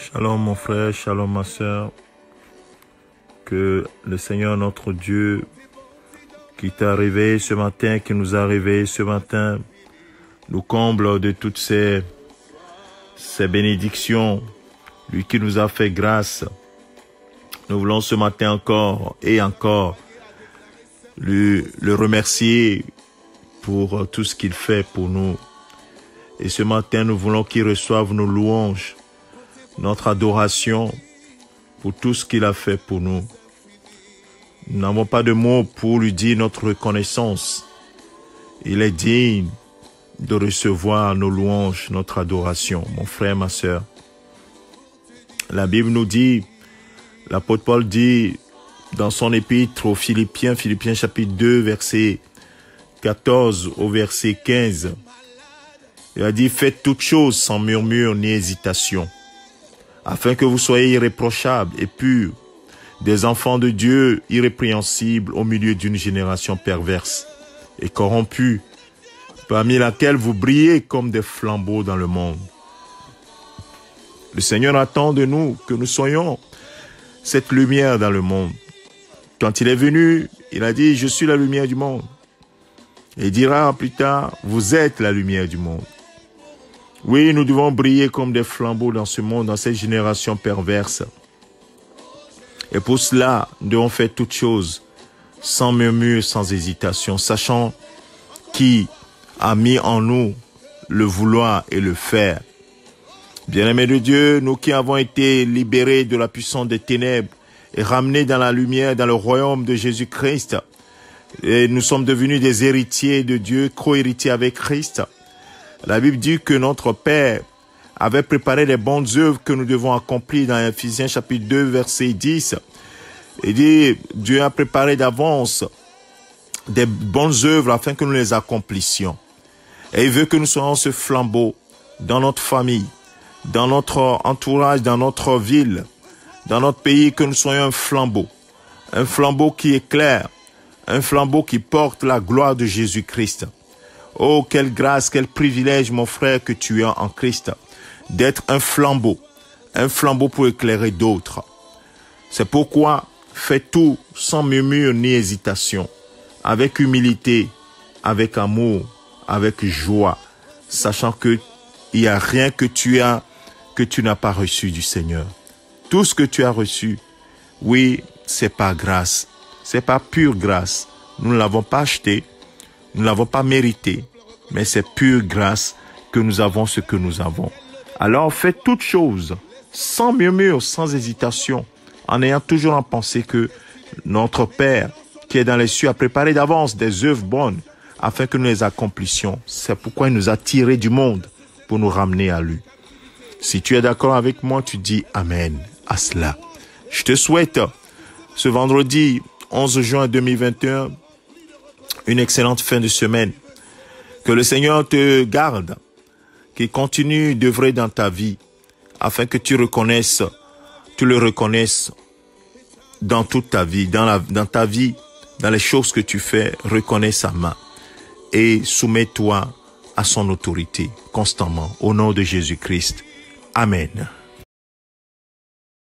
Shalom mon frère, shalom ma soeur. Que le Seigneur notre Dieu qui t'a réveillé ce matin, qui nous a réveillés ce matin, nous comble de toutes ces bénédictions. Lui qui nous a fait grâce. Nous voulons ce matin encore et encore le remercier pour tout ce qu'il fait pour nous. Et ce matin, nous voulons qu'il reçoive nos louanges, notre adoration pour tout ce qu'il a fait pour nous. Nous n'avons pas de mots pour lui dire notre reconnaissance. Il est digne de recevoir nos louanges, notre adoration, mon frère, ma sœur. La Bible nous dit, l'apôtre Paul dit dans son épître aux Philippiens, Philippiens chapitre 2, verset 14 au verset 15, il a dit, faites toutes choses sans murmure ni hésitation, afin que vous soyez irréprochables et purs, des enfants de Dieu irrépréhensibles au milieu d'une génération perverse et corrompue, parmi laquelle vous brillez comme des flambeaux dans le monde. Le Seigneur attend de nous que nous soyons cette lumière dans le monde. Quand il est venu, il a dit, je suis la lumière du monde. Et il dira plus tard, vous êtes la lumière du monde. Oui, nous devons briller comme des flambeaux dans ce monde, dans cette génération perverse. Et pour cela, nous devons faire toutes choses sans murmure, sans hésitation, sachant qui a mis en nous le vouloir et le faire. Bien-aimés de Dieu, nous qui avons été libérés de la puissance des ténèbres et ramenés dans la lumière, dans le royaume de Jésus-Christ, et nous sommes devenus des héritiers de Dieu, co-héritiers avec Christ. La Bible dit que notre Père avait préparé les bonnes œuvres que nous devons accomplir dans Ephésiens chapitre 2, verset 10. Il dit, Dieu a préparé d'avance des bonnes œuvres afin que nous les accomplissions. Et il veut que nous soyons ce flambeau dans notre famille, dans notre entourage, dans notre ville, dans notre pays, que nous soyons un flambeau qui éclaire, un flambeau qui porte la gloire de Jésus-Christ. Oh, quelle grâce, quel privilège, mon frère, que tu as en Christ, d'être un flambeau pour éclairer d'autres. C'est pourquoi fais tout sans murmure ni hésitation, avec humilité, avec amour, avec joie, sachant que il n'y a rien que tu n'as pas reçu du Seigneur. Tout ce que tu as reçu, oui, c'est par grâce, c'est par pure grâce. Nous ne l'avons pas acheté, nous ne l'avons pas mérité, mais c'est pure grâce que nous avons ce que nous avons. Alors fais toutes choses sans murmure, sans hésitation, en ayant toujours en pensée que notre Père qui est dans les cieux a préparé d'avance des œuvres bonnes afin que nous les accomplissions. C'est pourquoi il nous a tirés du monde pour nous ramener à lui. Si tu es d'accord avec moi, tu dis Amen à cela. Je te souhaite ce vendredi 11 juin 2021 une excellente fin de semaine. Que le Seigneur te garde, qu'il continue d'œuvrer dans ta vie afin que tu le reconnaisses dans toute ta vie, dans ta vie, dans les choses que tu fais, reconnais sa main et soumets-toi à son autorité constamment au nom de Jésus-Christ. Amen.